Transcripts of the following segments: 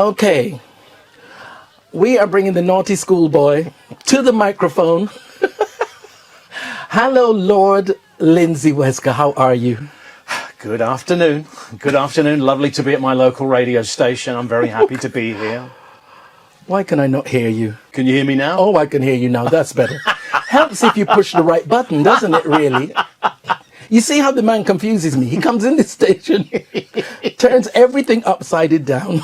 Okay. We are bringing the naughty schoolboy to the microphone. Hello, Lord Lindsay Wesker. How are you? Good afternoon. Good afternoon. Lovely to be at my local radio station. I'm very happy to be here. Why can I not hear you? Can you hear me now? Oh, I can hear you now. That's better. Helps if you push the right button, doesn't it, really? You see how the man confuses me? He comes in this station, turns everything upside down.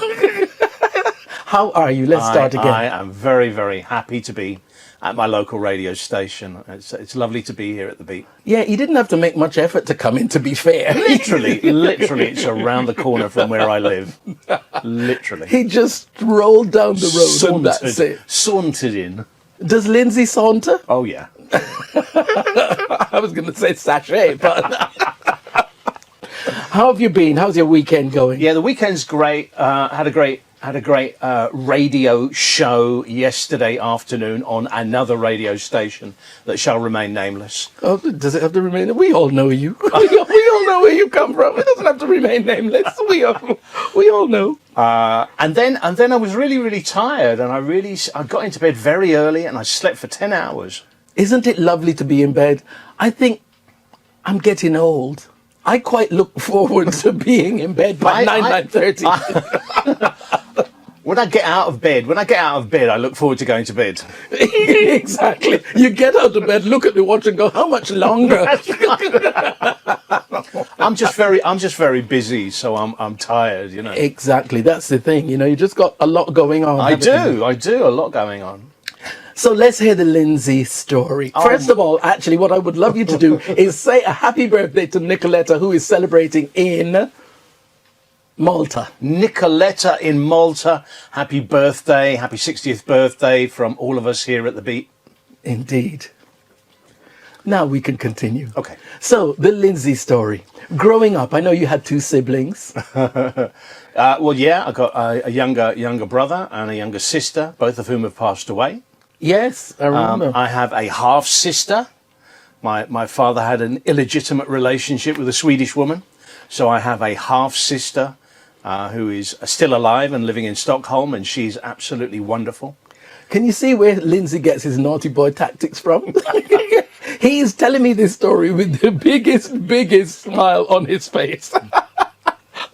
How are you? Let's start again. I am very, very happy to be at my local radio station. It's lovely to be here at the Beat. Yeah, he didn't have to make much effort to come in, to be fair. Literally, it's around the corner from where I live. Literally. He just rolled down the road and that's it. Sauntered in. Does Lindsay saunter? Oh, yeah. I was going to say sachet, but... How have you been? How's your weekend going? Yeah, the weekend's great. Had a great radio show yesterday afternoon on another radio station that shall remain nameless. Oh, does it have to remain? We all know you. We all know where you come from. It doesn't have to remain nameless. We all know. And then I was really, really tired, and I got into bed very early, and I slept for 10 hours. Isn't it lovely to be in bed? I think I'm getting old. I quite look forward to being in bed by 9:30. When I get out of bed, I look forward to going to bed. Exactly. You get out of bed, look at the watch and go, how much longer? I'm just very busy, so I'm tired, you know. Exactly. That's the thing. You know, you just got a lot going on. I do. A lot going on. So let's hear the Lindsay story. First of all, actually, what I would love you to do is say a happy birthday to Nicoletta, who is celebrating in Malta. Nicoletta in Malta, happy birthday, happy 60th birthday from all of us here at the Beat. Indeed. Now we can continue. Okay. So, the Lindsay story. Growing up, I know you had two siblings. Well, yeah, I got a younger brother and a younger sister, both of whom have passed away. Yes, I remember. I have a half-sister. My father had an illegitimate relationship with a Swedish woman. So I have a half-sister who is still alive and living in Stockholm, and she's absolutely wonderful. Can you see where Lindsay gets his naughty boy tactics from? He is telling me this story with the biggest smile on his face.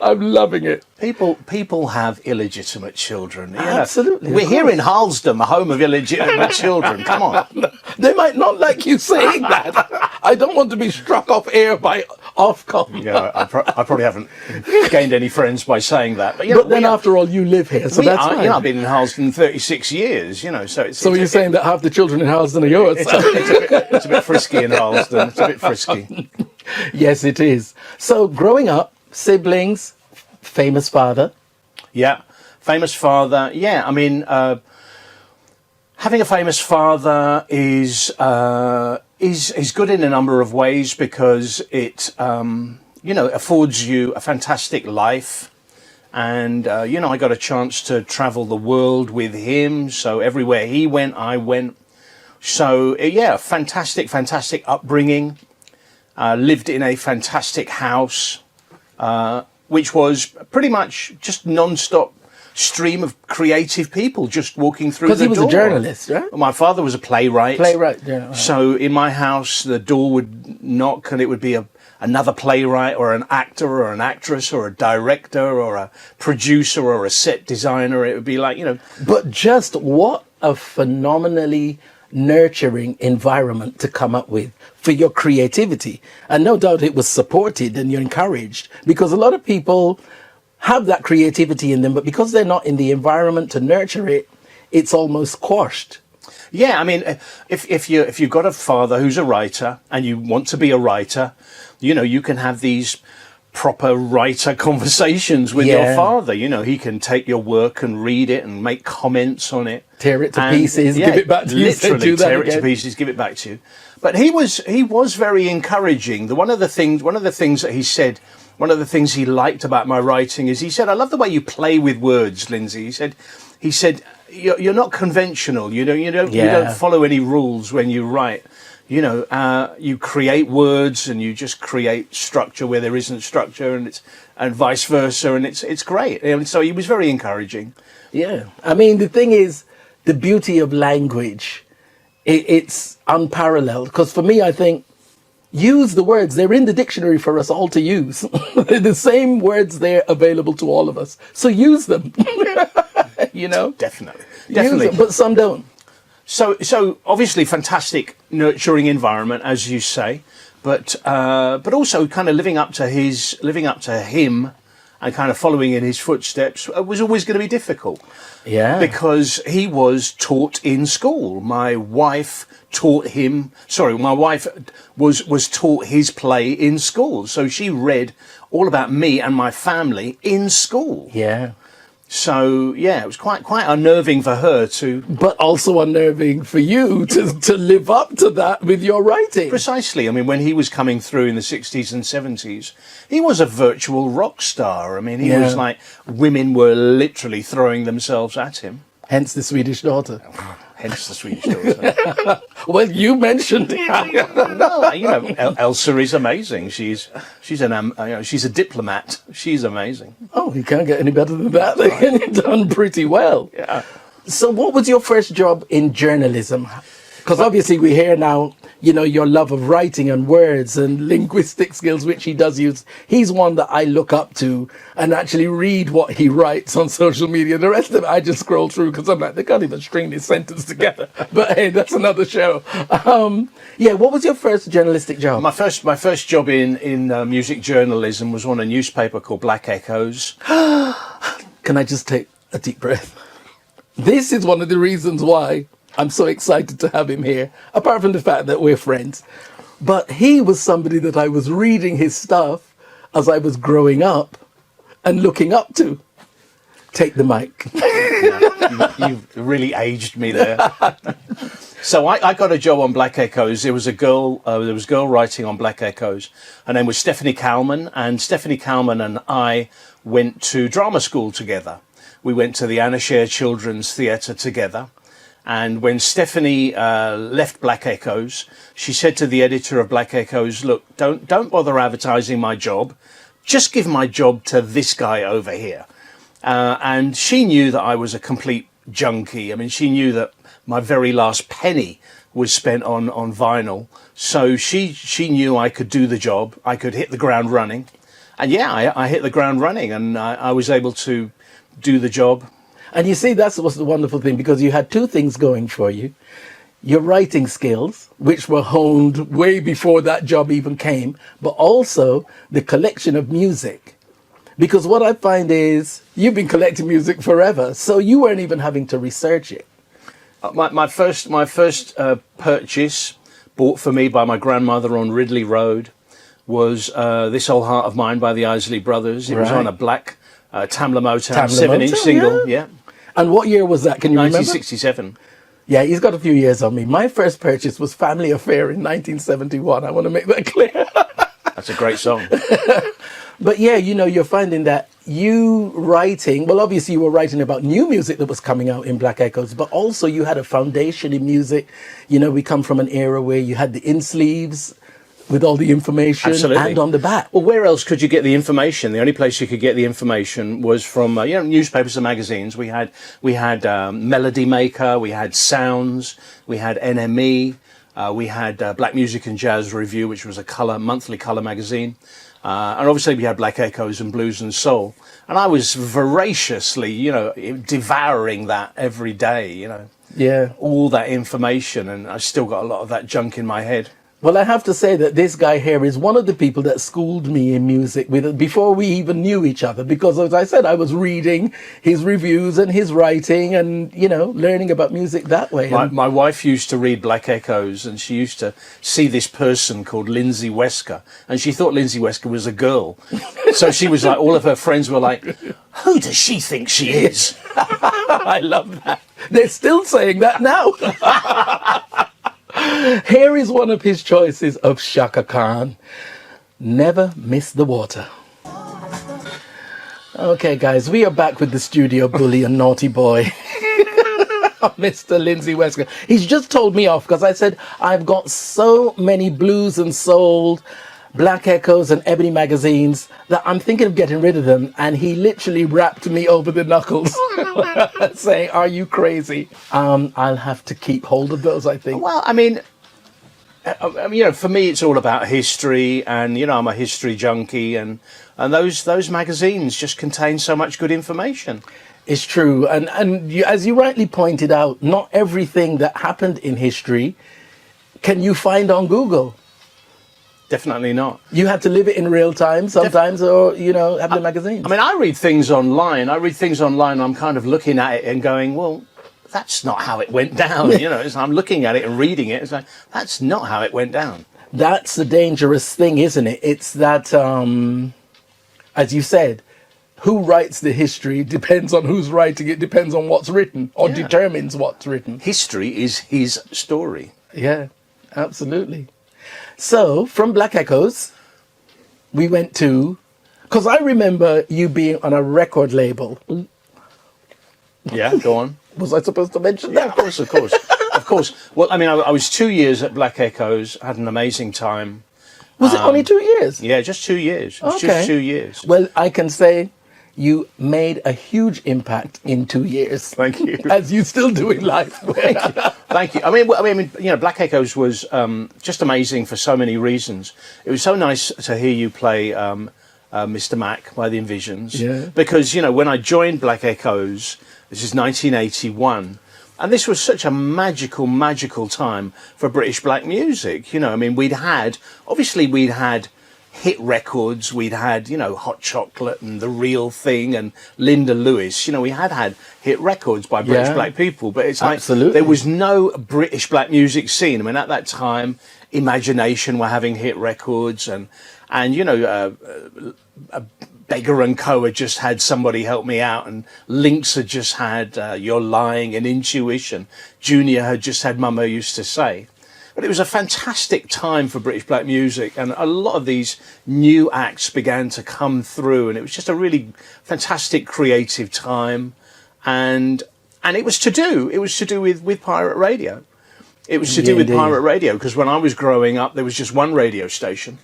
I'm loving it. People have illegitimate children. Absolutely. We're here in Harlesden, a home of illegitimate children. Come on. They might not like you saying that. I don't want to be struck off air by Ofcom. Yeah, I probably haven't gained any friends by saying that. But then after all, you live here, so that's fine. You know, I've been in Harlesden 36 years, you know, so it's... So you're saying that half the children in Harlesden are yours? It's a bit frisky in Harlesden. It's a bit frisky. Yes, it is. So growing up, siblings, famous father. Yeah, famous father. Yeah, I mean, having a famous father is good in a number of ways because it, affords you a fantastic life. And, I got a chance to travel the world with him. So everywhere he went, I went. So, yeah, fantastic upbringing. Lived in a fantastic house, which was pretty much just non-stop stream of creative people just walking through the door. Because he was a journalist, right? My father was a playwright. Yeah. Right. So in my house, the door would knock and it would be another playwright or an actor or an actress or a director or a producer or a set designer. It would be like, But just what a phenomenally nurturing environment to come up with for your creativity. And no doubt it was supported and you're encouraged, because a lot of people have that creativity in them, but because they're not in the environment to nurture it, it's almost quashed. Yeah, I mean, if you've got a father who's a writer and you want to be a writer, you can have these proper writer conversations with your father. He can take your work and read it and make comments on it. Tear it to pieces, give it back to you. Literally, tear it to pieces, give it back to you. But he was very encouraging. One of the things that he said, one of the things he liked about my writing is he said, I love the way you play with words, Lindsay. He said, you're not conventional. You don't follow any rules when you write. you create words and you just create structure where there isn't structure, and vice versa, and it's great. And so he was very encouraging. Yeah, I mean, the thing is, the beauty of language, it's unparalleled. Because for me, I think, use the words. They're in the dictionary for us all to use. The same words, they're available to all of us. So use them, Definitely. Use them, but some don't. So obviously fantastic, nurturing environment, as you say, but also kind of living up to him and kind of following in his footsteps was always going to be difficult. Yeah. Because he was taught in school. My wife was taught his play in school. So she read all about me and my family in school. Yeah. So, yeah, it was quite unnerving for her to... But also unnerving for you to live up to that with your writing. Precisely. I mean, when he was coming through in the 60s and 70s, he was a virtual rock star. I mean, he was like, women were literally throwing themselves at him. Hence the Swedish Daughter. Hence the Swedish Daughter. Well, you mentioned it. No, Elsa is amazing. She's a diplomat. She's amazing. Oh, you can't get any better than that. They've done pretty well. Yeah. So what was your first job in journalism? Because obviously we hear now, your love of writing and words and linguistic skills, which he does use. He's one that I look up to and actually read what he writes on social media. The rest of it, I just scroll through because I'm like, they can't even string this sentence together. But hey, that's another show. What was your first journalistic job? My first job in music journalism was on a newspaper called Black Echoes. Can I just take a deep breath? This is one of the reasons why I'm so excited to have him here, apart from the fact that we're friends. But he was somebody that I was reading his stuff as I was growing up and looking up to. Take the mic. You've really aged me there. So I got a job on Black Echoes. There was a girl writing on Black Echoes. Her name was Stephanie Kalman, and Stephanie Kalman and I went to drama school together. We went to the Anna Scher Children's Theatre together. And when Stephanie left Black Echoes, she said to the editor of Black Echoes, look, don't bother advertising my job. Just give my job to this guy over here. And she knew that I was a complete junkie. I mean, she knew that my very last penny was spent on vinyl. So she knew I could do the job. I could hit the ground running. And yeah, I hit the ground running, and I was able to do the job. And you see, that's what's the wonderful thing, because you had two things going for you. Your writing skills, which were honed way before that job even came, but also the collection of music. Because what I find is you've been collecting music forever, so you weren't even having to research it. My first purchase, bought for me by my grandmother on Ridley Road, was This Old Heart of Mine by the Isley Brothers. It was on a black Tamla Motown 7-inch single. Yeah. And what year was that? Can you remember? 1967. Yeah, he's got a few years on me. My first purchase was Family Affair in 1971. I want to make that clear. That's a great song. But yeah, you're finding that you writing, well, obviously you were writing about new music that was coming out in Black Echoes, but also you had a foundation in music. We come from an era where you had the in-sleeves with all the information. Absolutely. And on the back. Well, where else could you get the information? The only place you could get the information was from newspapers and magazines. We had Melody Maker, we had Sounds, we had NME, we had Black Music and Jazz Review, which was a monthly colour magazine, and obviously we had Black Echoes and Blues and Soul. And I was voraciously, devouring that every day. Yeah, all that information, and I still got a lot of that junk in my head. Well, I have to say that this guy here is one of the people that schooled me in music before we even knew each other. Because, as I said, I was reading his reviews and his writing and, learning about music that way. My wife used to read Black Echoes, and she used to see this person called Lindsay Wesker. And she thought Lindsay Wesker was a girl. So she was like, all of her friends were like, who does she think she is? I love that. They're still saying that now. Here is one of his choices of Shaka Khan. Never Miss the Water. Okay, guys, we are back with the studio bully and naughty boy. Mr. Lindsay Wesker. He's just told me off because I said, I've got so many blues and soul, Black Echoes and Ebony magazines that I'm thinking of getting rid of them. And he literally rapped me over the knuckles saying, are you crazy? I'll have to keep hold of those, I think. Well, I mean, you know, for me, it's all about history, and you know, I'm a history junkie, and those magazines just contain so much good information. It's true, and you, as you rightly pointed out, not everything that happened in history can you find on Google. Definitely not. You have to live it in real time sometimes, or you know, have the magazines. I mean, I read things online. I'm kind of looking at it and going, well, that's not how it went down. You know, I'm looking at it and reading it. It's like, that's not how it went down. That's the dangerous thing, isn't it? It's that, as you said, who writes the history depends on who's writing it, depends on what's written, or determines what's written. History is his story. Yeah, absolutely. So, from Black Echoes, we went to, because I remember you being on a record label. Yeah, go on. Was I supposed to mention that? Yeah, of course. Well, I mean, I was 2 years at Black Echoes, had an amazing time. Was it only 2 years? Yeah, just 2 years. It was Okay. just 2 years. Well, I can say you made a huge impact in 2 years. Thank you. As you still do in life. Thank you. I mean, you know, Black Echoes was just amazing for so many reasons. It was so nice to hear you play Mr. Mac by the Envisions. Yeah. Because, you know, when I joined Black Echoes, this is 1981, and this was such a magical time for British black music. You know, I mean, we'd had hit records, we'd had, you know, Hot Chocolate and The Real Thing and Linda Lewis. You know, we had hit records by British black people, but it's like there was no British black music scene. I mean, at that time, Imagination were having hit records, and you know, Beggar and Co. had just had Somebody Help Me Out, and Lynx had just had You're Lying, and Intuition. Junior had just had Mama Used to Say. But it was a fantastic time for British black music, and a lot of these new acts began to come through, and it was just a really fantastic creative time, and it was to do with pirate radio. It was to do with pirate radio, because when I was growing up, there was just one radio station.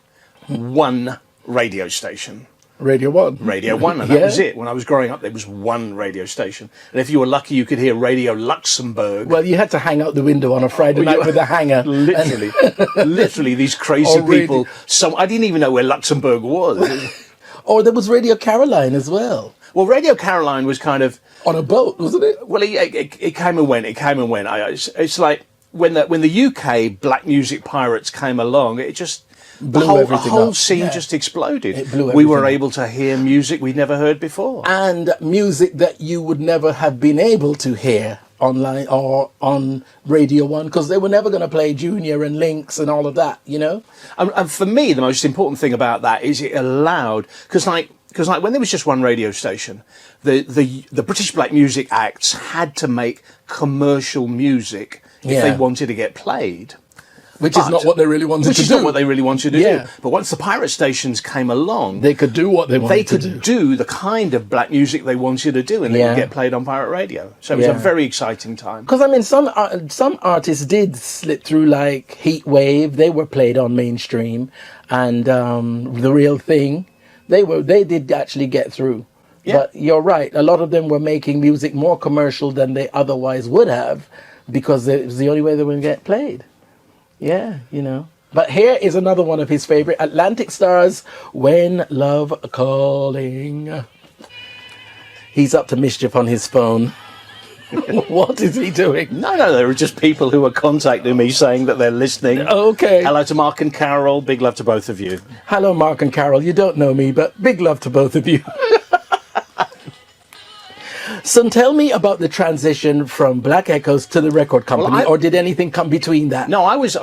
Radio 1. Radio 1, and that was it. When I was growing up, there was one radio station. And if you were lucky, you could hear Radio Luxembourg. Well, you had to hang out the window on a Friday night with a hanger. Literally, these crazy people. I didn't even know where Luxembourg was. Or there was Radio Caroline as well. Well, Radio Caroline was kind of... on a boat, wasn't it? Well, it came and went. It's like when the UK black music pirates came along, it just... The whole scene just exploded. It blew we were everything able to hear music we'd never heard before. And music that you would never have been able to hear online or on Radio 1, because they were never going to play Junior and Lynx and all of that, you know? And for me, the most important thing about that is it allowed... Because when there was just one radio station, the British black music acts had to make commercial music if they wanted to get played. Which is not what they really wanted to do. Which is not what they really wanted to do. But once the pirate stations came along... They could do what they wanted to do. They could do the kind of black music they wanted to do, and they would get played on pirate radio. So it was a very exciting time. Because, I mean, some artists did slip through, like Heat Wave. They were played on mainstream. And The Real Thing, they did actually get through. Yeah. But you're right. A lot of them were making music more commercial than they otherwise would have, because it was the only way they would get played. Yeah, you know. But here is another one of his favorite, Atlantic Stars, When Love Calling. He's up to mischief on his phone. What is he doing? No, there are just people who are contacting me saying that they're listening. Okay. Hello to Mark and Carol. Big love to both of you. Hello, Mark and Carol. You don't know me, but big love to both of you. So tell me about the transition from Black Echoes to the record company, or did anything come between that? No, I was.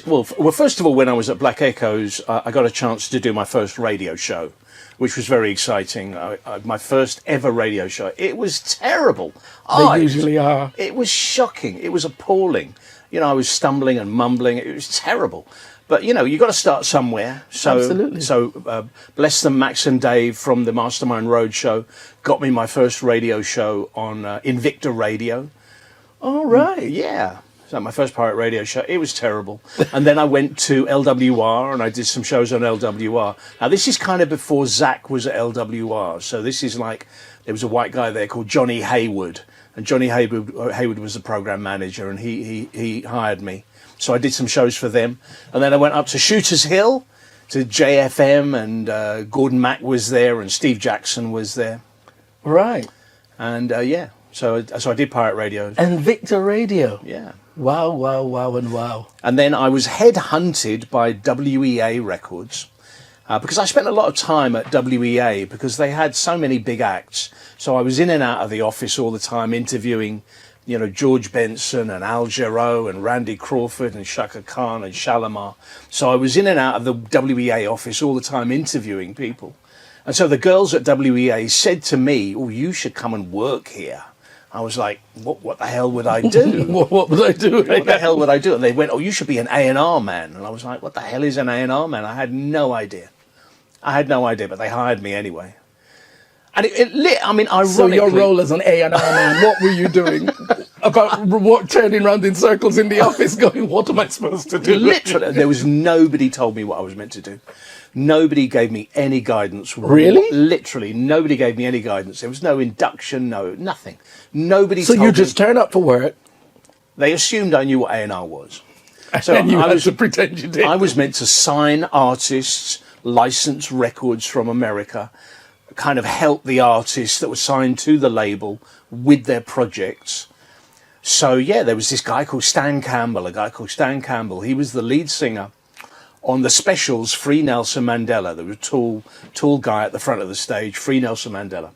Well, first of all, when I was at Black Echoes, I got a chance to do my first radio show, which was very exciting. My first ever radio show. It was terrible. They usually are. It was shocking. It was appalling. You know, I was stumbling and mumbling. It was terrible. But, you know, you've got to start somewhere. So, absolutely. So, bless them, Max and Dave from the Mastermind Road show got me my first radio show on Invicta Radio, All right. Yeah. So my first pirate radio show, it was terrible. And then I went to LWR and I did some shows on LWR. Now, this is kind of before Zach was at LWR. So this is like, there was a white guy there called Johnny Hayward. And Johnny Hayward was the program manager, and he hired me. So I did some shows for them. And then I went up to Shooters Hill, to JFM, and Gordon Mack was there, and Steve Jackson was there. Right. And yeah, so I did pirate radio. And Victor Radio. Yeah. Wow, wow, wow, and wow. And then I was headhunted by WEA Records because I spent a lot of time at WEA because they had so many big acts. So I was in and out of the office all the time interviewing, you know, George Benson and Al Jarreau and Randy Crawford and Shaka Khan and Shalimar. So I was in and out of the WEA office all the time interviewing people. And so the girls at WEA said to me, "Oh, you should come and work here." I was like, what the hell would I do? What would I do? What the hell would I do? And they went, "Oh, you should be an A&R man." And I was like, what the hell is an A&R man? I had no idea. But they hired me anyway. And ironically... So your role as an A&R man, what were you doing? About turning around in circles in the office going, what am I supposed to do? Literally, there was nobody told me what I was meant to do. Nobody gave me any guidance. Really? Literally, nobody gave me any guidance. There was no induction, nothing. Nobody told me. So you just turn up for work. They assumed I knew what A&R was. So And you had to pretend you did. I was meant to sign artists, license records from America, kind of help the artists that were signed to the label with their projects. So, yeah, there was this guy called Stan Campbell, He was the lead singer on the specials, Free Nelson Mandela. There was a tall guy at the front of the stage, Free Nelson Mandela.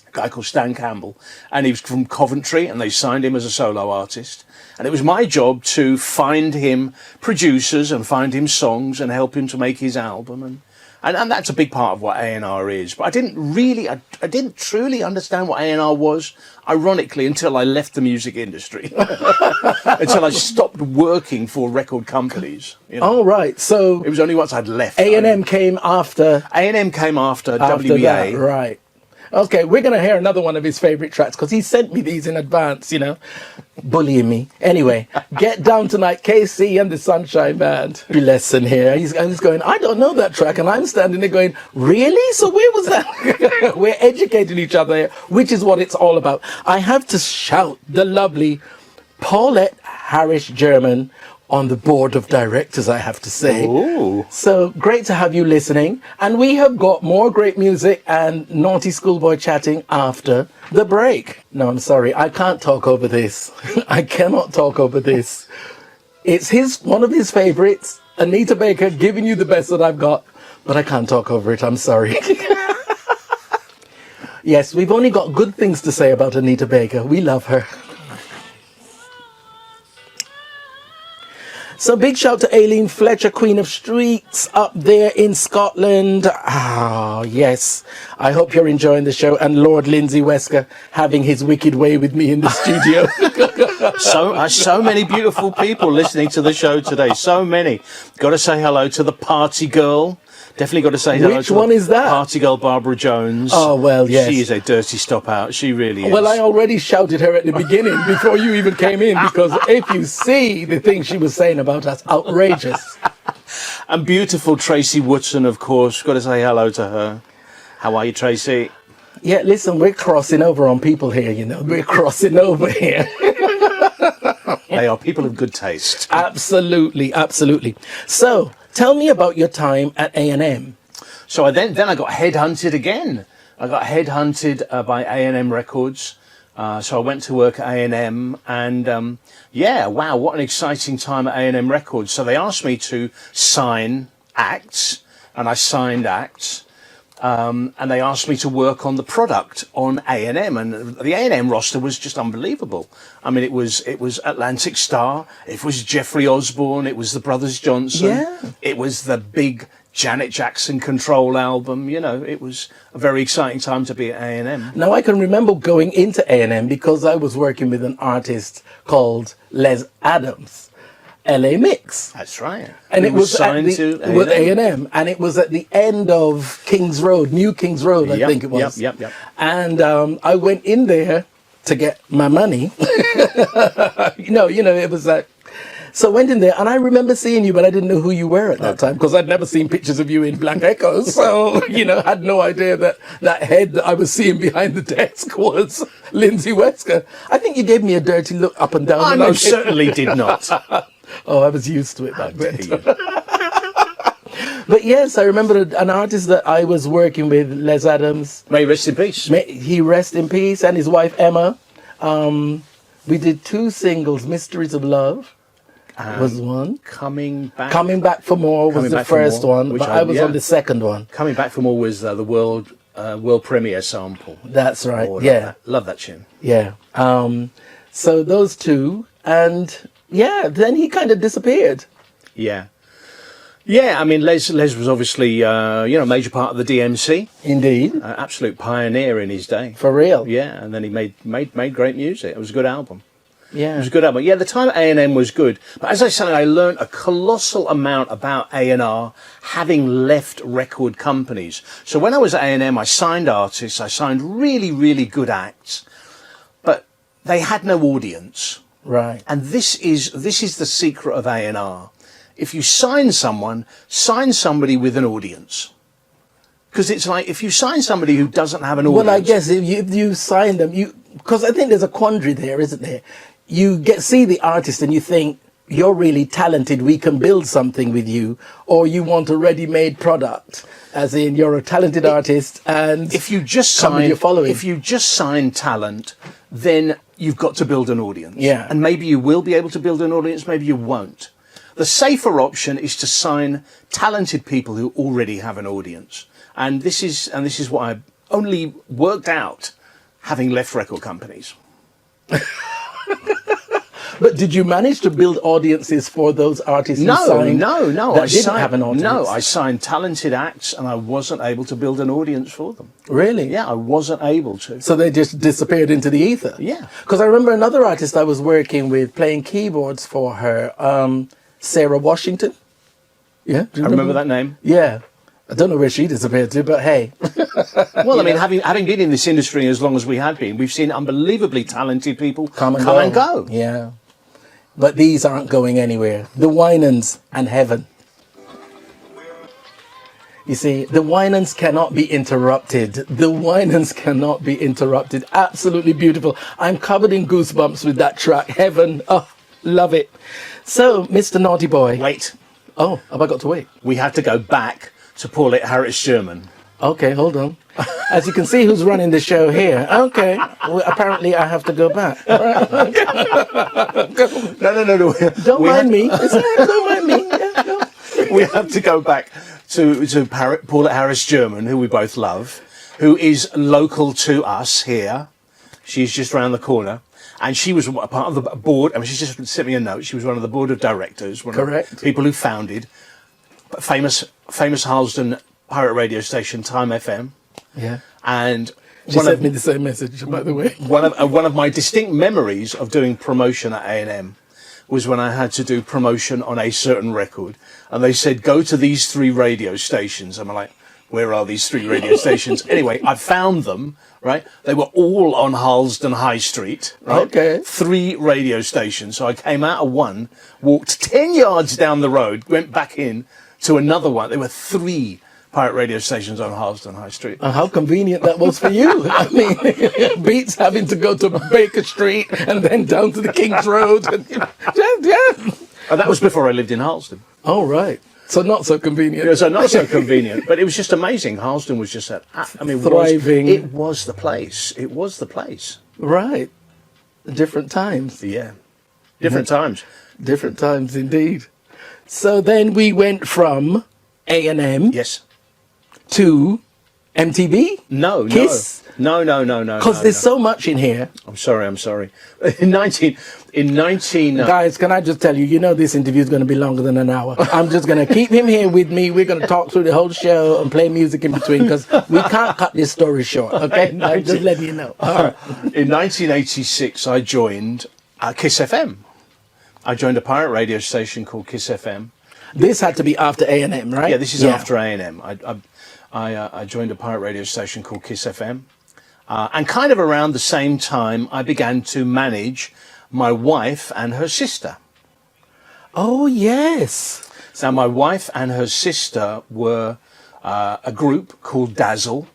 A guy called Stan Campbell. And he was from Coventry, and they signed him as a solo artist. And it was my job to find him producers and find him songs and help him to make his album. And that's a big part of what A&R is. But I didn't truly understand what A&R was, ironically, until I left the music industry. Until I stopped working for record companies. You know? Oh, right. So it was only once I'd left. A&M came after... A&M came after WEA. That, right. Okay, we're going to hear another one of his favourite tracks because he sent me these in advance, you know, bullying me. Anyway, Get Down Tonight, KC and the Sunshine Band. Lesson here. He's going, I don't know that track. And I'm standing there going, really? So where was that? We're educating each other here, which is what it's all about. I have to shout the lovely Paulette Harris German on the board of directors, I have to say. Ooh. So great to have you listening. And we have got more great music and naughty schoolboy chatting after the break. No, I'm sorry. I can't talk over this. I cannot talk over this. It's one of his favorites, Anita Baker, giving you the best that I've got, but I can't talk over it. I'm sorry. Yes, we've only got good things to say about Anita Baker. We love her. So big shout to Aileen Fletcher, Queen of Streets, up there in Scotland. Ah, yes. I hope you're enjoying the show. And Lord Lindsay Wesker having his wicked way with me in the studio. So many beautiful people listening to the show today. So many. Got to say hello to the party girl. Definitely got to say hello Which to one is that? Party girl Barbara Jones. Oh, well, yes. She is a dirty stop out. She really is. Well, I already shouted her at the beginning before you even came in, because if you see the things she was saying about us, outrageous. And beautiful Tracy Woodson, of course. Got to say hello to her. How are you, Tracy? Yeah, listen, we're crossing over on people here, you know. We're crossing over here. They are people of good taste. Absolutely, absolutely. So, tell me about your time at A&M. So I then I got headhunted again. I got headhunted by A&M Records. So I went to work at A&M, and yeah, wow, what an exciting time at A&M Records. So they asked me to sign acts, and I signed acts. And they asked me to work on the product on A&M, and the A&M roster was just unbelievable. I mean, it was Atlantic Starr, it was Jeffrey Osborne, it was the Brothers Johnson, yeah. It was the big Janet Jackson Control album. You know, it was a very exciting time to be at A&M. Now, I can remember going into A&M because I was working with an artist called Les Adams. LA Mix. That's right. And it was signed to with A&M, and it was at the end of King's Road, New King's Road, I think it was. Yep. And I went in there to get my money. It was like, so I went in there and I remember seeing you, but I didn't know who you were at that time because I'd never seen pictures of you in Black Echoes. So, had no idea that head that I was seeing behind the desk was Lindsay Wesker. I think you gave me a dirty look up and down. I most certainly did not. Oh, I was used to it back then. But yes, I remember an artist that I was working with, Les Adams. May he rest in peace. May he rest in peace, and his wife Emma. We did 2 singles, Mysteries of Love was one. Coming Back for More was the first one, but I was on the second one. Coming Back for More was the world premiere sample. That's right, Love that tune. Yeah. So those 2, and then he kind of disappeared. Yeah. Yeah, I mean, Les was obviously, a major part of the DMC. Indeed. Absolute pioneer in his day. For real. Yeah, and then he made great music. It was a good album. Yeah. It was a good album. Yeah, the time at A&M was good. But as I said, I learned a colossal amount about A&R having left record companies. So when I was at A&M, I signed artists. I signed really, really good acts. But they had no audience. Right. And this is the secret of A&R. If you sign somebody with an audience. Because it's like, if you sign somebody who doesn't have an audience... Well, I guess if you sign them, because I think there's a quandary there, isn't there? You see the artist and you think, you're really talented, we can build something with you, or you want a ready-made product, as in you're a talented artist and if you just sign talent, then you've got to build an audience. Yeah. And maybe you will be able to build an audience, maybe you won't. The safer option is to sign talented people who already have an audience. And this is what I only worked out having left record companies. But did you manage to build audiences for those artists No. I didn't have an audience? No, I signed talented acts and I wasn't able to build an audience for them. Really? Yeah, I wasn't able to. So they just disappeared into the ether? Yeah. Because I remember another artist I was working with, playing keyboards for her, Sarah Washington. Yeah? I remember that name. Yeah. I don't know where she disappeared to, but hey. Well, I mean, having been in this industry as long as we have been, we've seen unbelievably talented people come and go. Yeah. But these aren't going anywhere. The Winans and Heaven. You see, the Winans cannot be interrupted. The Winans cannot be interrupted. Absolutely beautiful. I'm covered in goosebumps with that track, Heaven. Oh, love it. So, Mr. Naughty Boy. Wait. Oh, have I got to wait? We have to go back to Paulette Harris Sherman. Okay, hold on. As you can see, who's running the show here. Okay. Well, apparently, I have to go back. No. Don't mind me. It's all right, don't mind me. Yeah, no. We have to go back to Paulette Harris Sherman, who we both love, who is local to us here. She's just around the corner. And she was a part of the board. I mean, she's just sent me a note. She was one of the board of directors. Correct. Of the people who founded famous Harlesden pirate radio station, Time FM. Yeah. And she sent me the same message, by the way. One of my distinct memories of doing promotion at A&M was when I had to do promotion on a certain record. And they said, go to these 3 radio stations. And I'm like, where are these 3 radio stations? Anyway, I found them, right? They were all on Harlesden High Street, right? Okay. 3 radio stations. So I came out of one, walked 10 yards down the road, went back in to another one. There were 3 pirate radio stations on Harlesden High Street. How convenient that was for you. I mean, beats having to go to Baker Street and then down to the King's Road. And, yeah. And that was before I lived in Harlesden. Oh, right. So not so convenient. Yeah, so not so convenient. But it was just amazing. Harlesden was just thriving. It was the place. It was the place. Right. Different times. Yeah. Different times. Different times indeed. So then we went from A&M. Yes. To MTV? No, Kiss? No. Because there's so much in here. I'm sorry. In 19... Guys, can I just tell you, this interview is going to be longer than an hour. I'm just going to keep him here with me. We're going to talk through the whole show and play music in between because we can't cut this story short, okay? I'm just letting you know. All right. In 1986, I joined Kiss FM. I joined a pirate radio station called Kiss FM. This had to be after A&M, right? Yeah, this is after A&M. I joined a pirate radio station called Kiss FM, And kind of around the same time, I began to manage my wife and her sister. Oh, yes. So my wife and her sister were a group called Dazzle,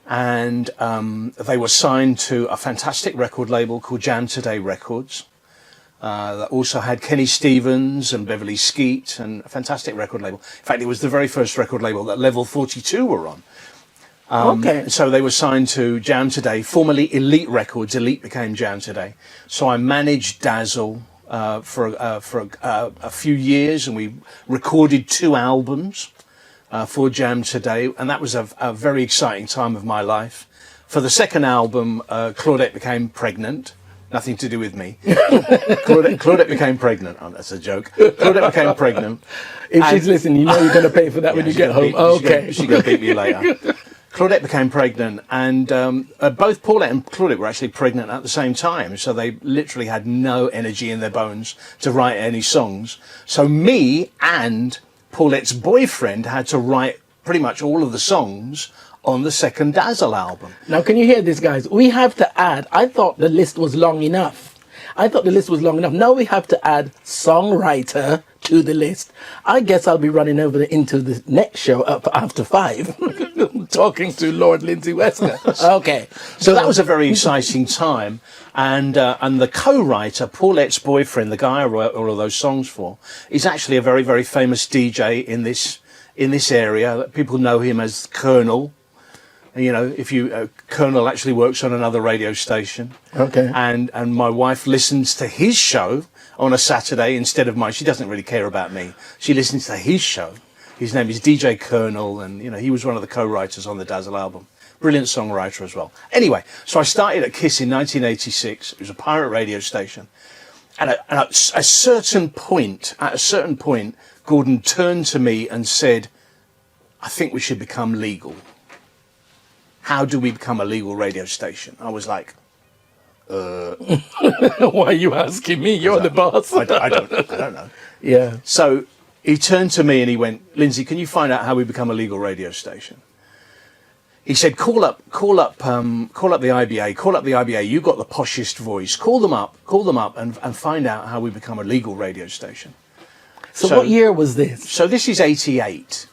and they were signed to a fantastic record label called Jam Today Records. That also had Kenny Stevens and Beverly Skeet, and a fantastic record label. In fact, it was the very first record label that Level 42 were on. Okay. So they were signed to Jam Today, formerly Elite Records. Elite became Jam Today. So I managed Dazzle for a few years, and we recorded 2 albums for Jam Today, and that was a very exciting time of my life. For the second album, Claudette became pregnant. Nothing to do with me. Claudette became pregnant. Oh, that's a joke. Claudette became pregnant. If she's listening, you know you're going to pay for that when you get home. Okay. She's going to beat me later. Claudette became pregnant, and both Paulette and Claudette were actually pregnant at the same time, so they literally had no energy in their bones to write any songs. So me and Paulette's boyfriend had to write pretty much all of the songs on the second Dazzle album. Now, can you hear this, guys? We have to add, I thought the list was long enough. Now we have to add songwriter to the list. I guess I'll be running over into the next show up after 5, talking to Lord Lindsay Wesker. Okay. So that was a very exciting time. And the co-writer, Paulette's boyfriend, the guy I wrote all of those songs for, is actually a very, very famous DJ in this area. People know him as Colonel. You know, Colonel actually works on another radio station. Okay. And my wife listens to his show on a Saturday instead of mine. She doesn't really care about me. She listens to his show. His name is DJ Colonel, and, you know, he was one of the co-writers on the Dazzle album. Brilliant songwriter as well. Anyway, so I started at KISS in 1986. It was a pirate radio station. And at a certain point, Gordon turned to me and said, I think we should become legal. How do we become a legal radio station? I was like, Why are you asking me? You're the boss. I don't know. Yeah. So he turned to me and he went, Lindsay, can you find out how we become a legal radio station? He said, call up the IBA. You got the poshest voice. Call them up and find out how we become a legal radio station. So what year was this? So this is 88.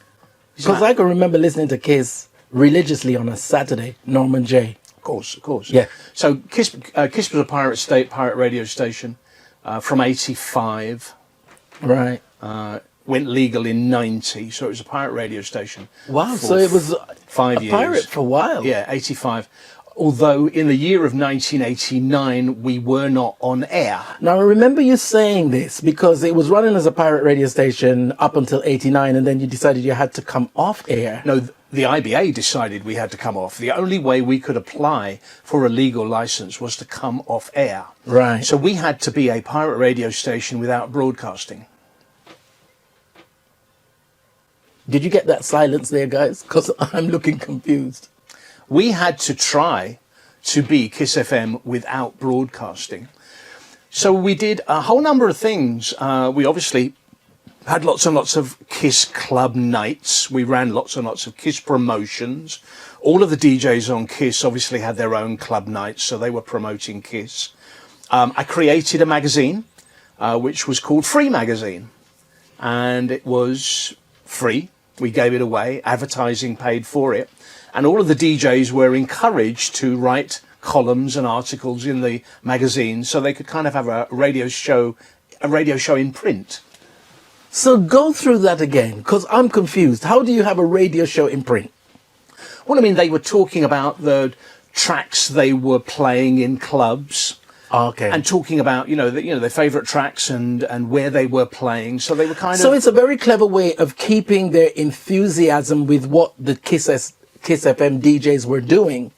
Because I can remember listening to KISS religiously on a Saturday, Norman J. Of course. Yeah. So KISS was a pirate radio station from 85. Right. Went legal in 90, so it was a pirate radio station. Wow, so it was 5 a years. pirate for a while. Yeah, 85. Although in the year of 1989, we were not on air. Now, I remember you saying this because it was running as a pirate radio station up until 89, and then you decided you had to come off air. No, the IBA decided we had to come off. The only way we could apply for a legal license was to come off air. Right. So we had to be a pirate radio station without broadcasting. Did you get that silence there, guys? Because I'm looking confused. We had to try to be KISS FM without broadcasting. So we did a whole number of things. We obviously had lots and lots of KISS club nights. We ran lots and lots of KISS promotions. All of the DJs on KISS obviously had their own club nights, so they were promoting KISS. I created a magazine, which was called Free Magazine, and it was free. We gave it away, advertising paid for it, and all of the DJs were encouraged to write columns and articles in the magazine so they could kind of have a radio show in print. So go through that again, because I'm confused. How do you have a radio show in print? Well, I mean, they were talking about the tracks they were playing in clubs. Okay. And talking about, their favourite tracks and where they were playing. So they were So it's a very clever way of keeping their enthusiasm with what the KISS FM DJs were doing.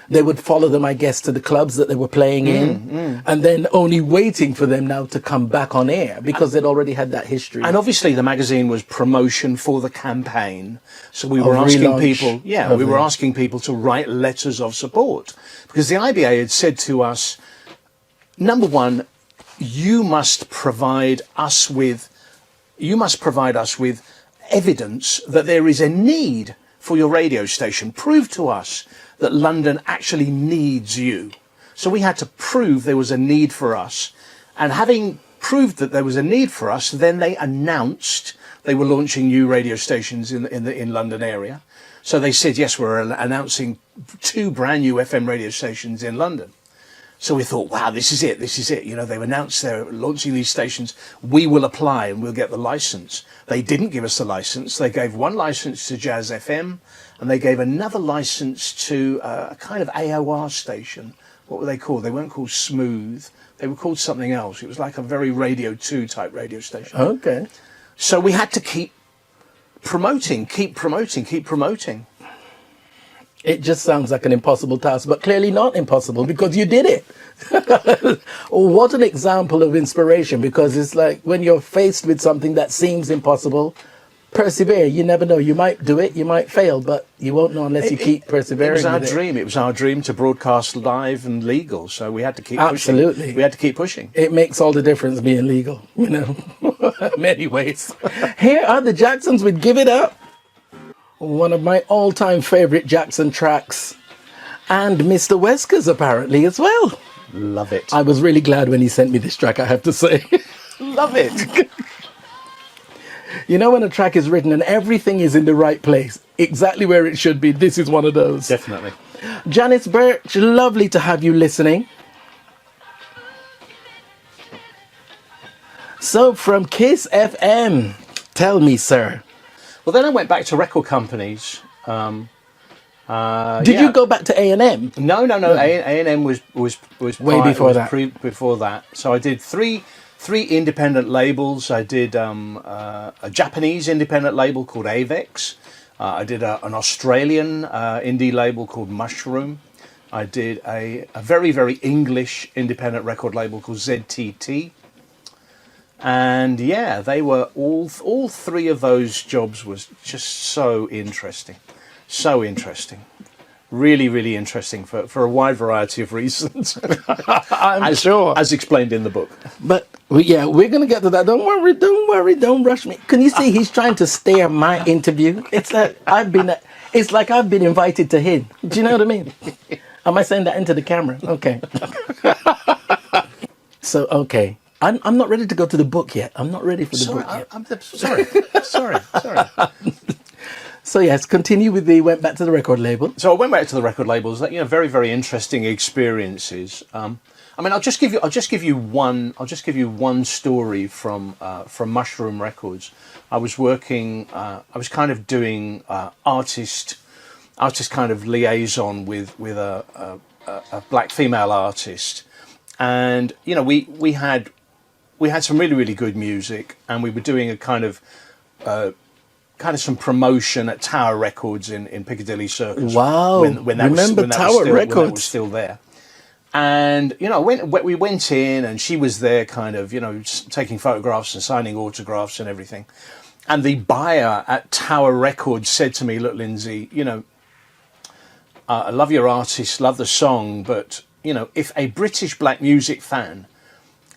They would follow them, I guess, to the clubs that they were playing in, and then only waiting for them now to come back on air because they'd already had that history. And obviously the magazine was promotion for the campaign. So we were asking people to write letters of support because the IBA had said to us, number one, you must provide us with evidence that there is a need for your radio station. Prove to us that London actually needs you. So we had to prove there was a need for us. And having proved that there was a need for us, then they announced they were launching new radio stations in London area. So they said, yes, we're announcing 2 brand new FM radio stations in London. So we thought, wow, this is it. You know, they've announced they're launching these stations. We will apply and we'll get the license. They didn't give us the license. They gave one license to Jazz FM and they gave another license to a kind of AOR station. What were they called? They weren't called Smooth. They were called something else. It was like a very Radio 2 type radio station. Okay. So we had to keep promoting. It just sounds like an impossible task, but clearly not impossible because you did it. What an example of inspiration, because it's like when you're faced with something that seems impossible, persevere. You never know. You might do it, you might fail, but you won't know unless you keep persevering. It was our dream. It was our dream to broadcast live and legal, so we had to keep pushing. Absolutely. We had to keep pushing. It makes all the difference being legal, you know, in many ways. Here are the Jacksons with Give It Up. One of my all-time favorite Jackson tracks, and Mr. Wesker's apparently as well. Love it. I was really glad when he sent me this track, I have to say. Love it. You know, when a track is written and everything is in the right place, exactly where it should be, this is one of those. Definitely. Janice Birch, lovely to have you listening. So from Kiss FM, tell me, sir. Well, then I went back to record companies. Did you go back to A&M? No. A&M was way before that. Before that. So I did three independent labels. I did a Japanese independent label called Avex. I did an Australian indie label called Mushroom. I did a very, very English independent record label called ZTT. And yeah, they were all 3 of those jobs was just so interesting. Really, really interesting for a wide variety of reasons. I'm sure. As explained in the book. But yeah, we're going to get to that. Don't worry, don't rush me. Can you see he's trying to steer my interview? It's like I've been invited to his. Do you know what I mean? Am I saying that into the camera? Okay. So, okay. I'm not ready to go to the book yet. I'm not ready for the book yet. I'm sorry. So yes, continue with went back to the record label. So I went back to the record labels. You know, very, very interesting experiences. I mean, I'll just give you one story from Mushroom Records. I was working. I was kind of doing artist kind of liaison with a black female artist, and you know we had some really, really good music, and we were doing a kind of some promotion at Tower Records in Piccadilly Circus. Wow! When that was still there. And you know, we went in, and she was there, kind of, you know, taking photographs and signing autographs and everything. And the buyer at Tower Records said to me, "Look, Lindsay, you know, I love your artist, love the song, but you know, if a British black music fan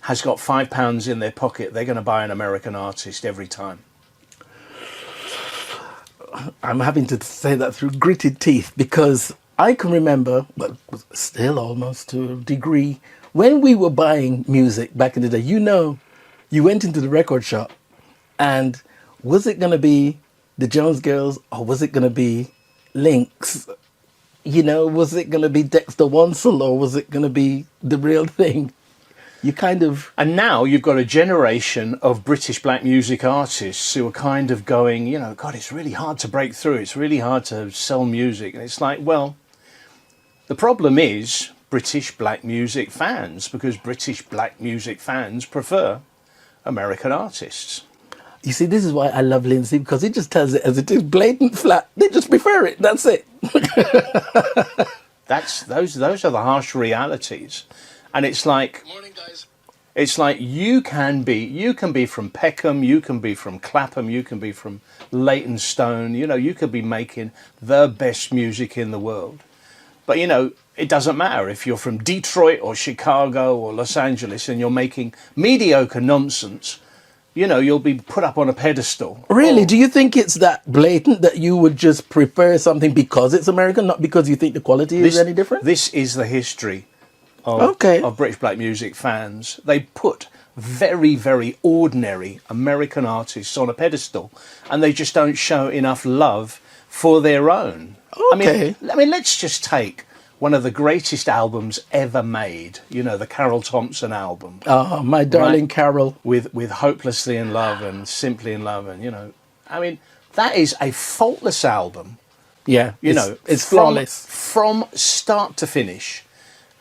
has got £5 in their pocket, they're going to buy an American artist every time." I'm having to say that through gritted teeth, because I can remember, but still almost to a degree, when we were buying music back in the day, you know, you went into the record shop and was it going to be the Jones Girls or was it going to be Lynx? You know, was it going to be Dexter Wansel or was it going to be the real thing? You kind of... And now you've got a generation of British black music artists who are kind of going, you know, God, it's really hard to break through. It's really hard to sell music. And it's like, well, the problem is British black music fans, because British black music fans prefer American artists. You see, this is why I love Lindsay, because he just tells it as it is, blatant, flat. They just prefer it. That's it. Those are the harsh realities. And it's like, morning, guys. It's like you can be from Peckham, you can be from Clapham, you can be from Leytonstone, you know, you could be making the best music in the world. But, you know, it doesn't matter if you're from Detroit or Chicago or Los Angeles and you're making mediocre nonsense. you'll be put up on a pedestal. Really? Do you think it's that blatant that you would just prefer something because it's American, not because you think the quality is any different? This is the history of British black music fans. They put very, very ordinary American artists on a pedestal, and they just don't show enough love for their own. Okay. I mean, let's just take one of the greatest albums ever made, the Carol Thompson album. Oh, my darling Carol. With Hopelessly in Love and Simply in Love, and, I mean, that is a faultless album. Yeah, it's flawless. From start to finish.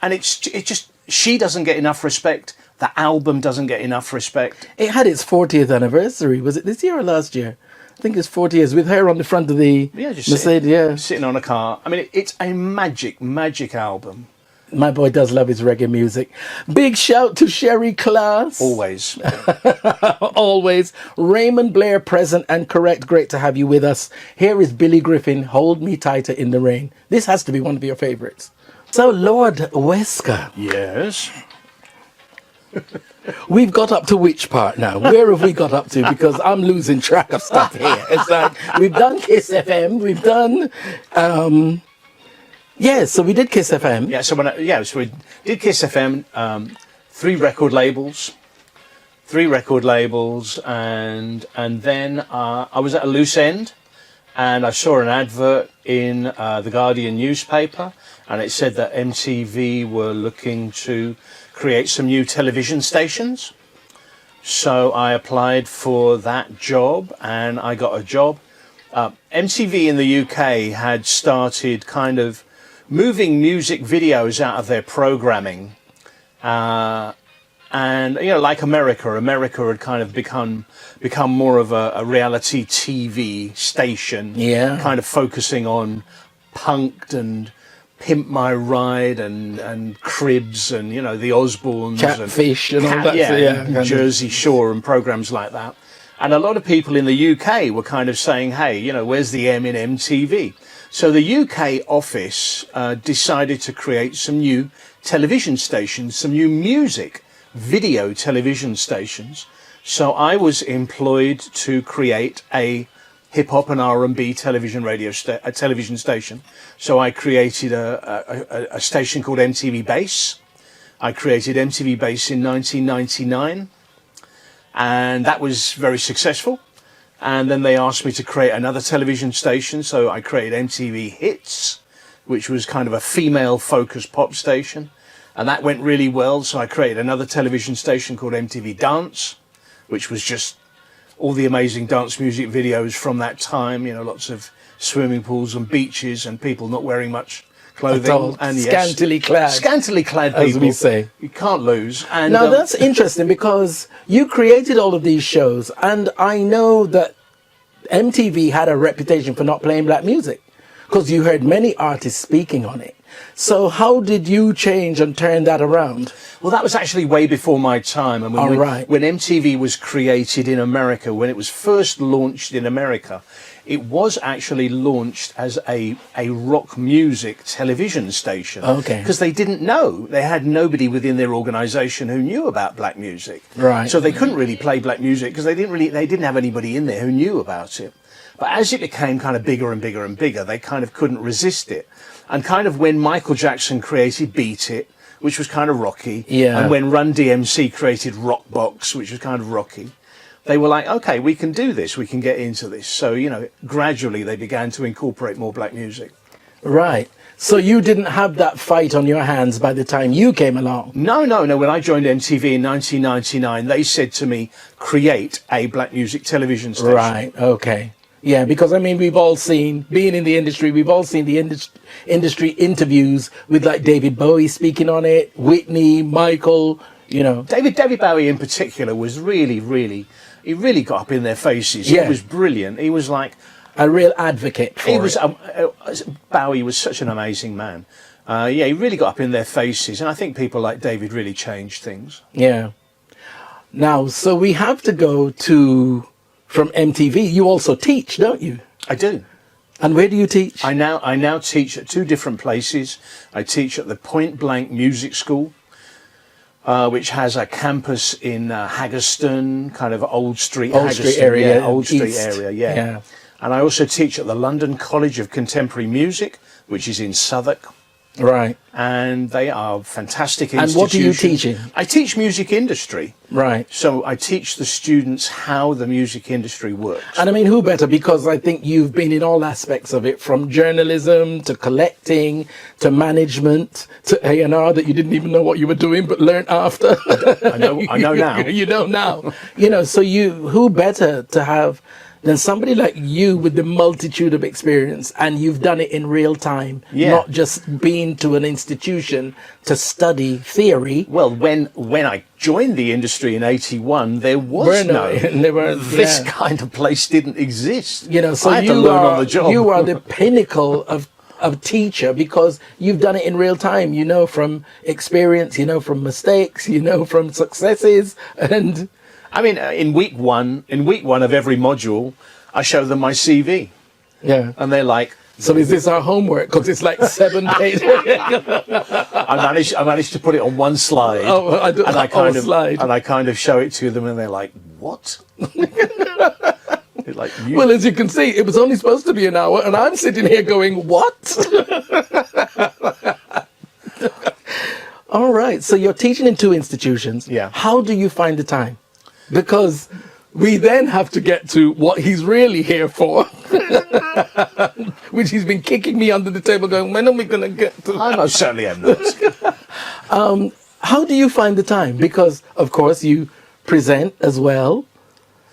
And it just, she doesn't get enough respect. The album doesn't get enough respect. It had its 40th anniversary. Was it this year or last year? I think it's 40 years, with her on the front of the Mercedes. Sitting on a car. I mean, it's a magic album. My boy does love his reggae music. Big shout to Sherry Class. Always. Always. Raymond Blair, present and correct. Great to have you with us. Here is Billy Griffin, Hold Me Tighter in the Rain. This has to be one of your favourites. So, Lord Wesker. Yes. We've got up to which part now? Where have we got up to? Because I'm losing track of stuff here. It's like, we've done Kiss FM, we've done, so we did Kiss FM. Yeah, so we did Kiss FM, 3 record labels, and then I was at a loose end, and I saw an advert in the Guardian newspaper, and it said that MTV were looking to create some new television stations. So I applied for that job, and I got a job. MTV in the UK had started kind of moving music videos out of their programming. And, like America had kind of become more of a reality TV station. Yeah. Kind of focusing on Punk'd and Pimp My Ride and Cribs and, the Osbournes. Catfish and all that. And Jersey Shore and programs like that. And a lot of people in the UK were kind of saying, hey, where's the M in MTV? So the UK office decided to create some new television stations, some new music video television stations. So I was employed to create a hip-hop and R&B television television station. So I created a station called MTV Base. I created MTV Base in 1999, and that was very successful. And then they asked me to create another television station, so I created MTV Hits, which was kind of a female-focused pop station, and that went really well. So I created another television station called MTV Dance, which was just all the amazing dance music videos from that time, lots of swimming pools and beaches and people not wearing much clothing. And scantily clad. Scantily clad people. As we say. You can't lose. And now, that's interesting because you created all of these shows, and I know that MTV had a reputation for not playing black music because you heard many artists speaking on it. So how did you change and turn that around? Well, that was actually way before my time. I mean, when MTV was created in America, when it was first launched in America, it was actually launched as a rock music television station. Okay. Because they didn't know. They had nobody within their organisation who knew about black music. Right. So they couldn't really play black music because they didn't have anybody in there who knew about it. But as it became kind of bigger and bigger and bigger, they kind of couldn't resist it. And kind of when Michael Jackson created Beat It, which was kind of rocky, and when Run DMC created Rockbox, which was kind of rocky, they were like, okay, we can do this, we can get into this. So, gradually they began to incorporate more black music. Right. So you didn't have that fight on your hands by the time you came along? No. When I joined MTV in 1999, they said to me, create a black music television station. Right, okay. Yeah, because, I mean, we've all seen, being in the industry, we've all seen the industry interviews with, like, David Bowie speaking on it, Whitney, Michael, David Bowie in particular was really got up in their faces. Yeah. He was brilliant. He was like a real advocate for it. Bowie was such an amazing man. He really got up in their faces. And I think people like David really changed things. Yeah. Now, so we have to go to... From MTV, you also teach, don't you? I do. And where do you teach? I now teach at 2 different places. I teach at the Point Blank Music School, which has a campus in Haggerston, kind of Old Street, Old Street area, yeah, Old Street east. area, yeah. And I also teach at the London College of Contemporary Music, which is in Southwark. Right. And they are fantastic And institutions. what are you teaching? I teach music industry. Right. So I teach the students how the music industry works. And I mean, who better? Because I think you've been in all aspects of it, from journalism to collecting to management to A&R that you didn't even know what you were doing, but learned after. I know now. You know now. So who better to have than somebody like you with the multitude of experience, and you've done it in real time, not just been to an institution to study theory. Well, when I joined the industry in '81, there was this kind of place didn't exist. So I had to learn on the job. You are the pinnacle of teacher, because you've done it in real time. From experience, from mistakes, from successes, and. I mean, in week one of every module, I show them my CV. Yeah. And they're like, so is this our homework? Because it's like 7 pages. I managed to put it on one slide. Oh, and I kind of show it to them, and they're like, what? Like, well, as you can see, it was only supposed to be an hour, and I'm sitting here going, what? All right. So you're teaching in 2 institutions. Yeah. How do you find the time? Because we then have to get to what he's really here for, which he's been kicking me under the table going, when are we going to get to? I most certainly am not. How do you find the time? Because, of course, you present as well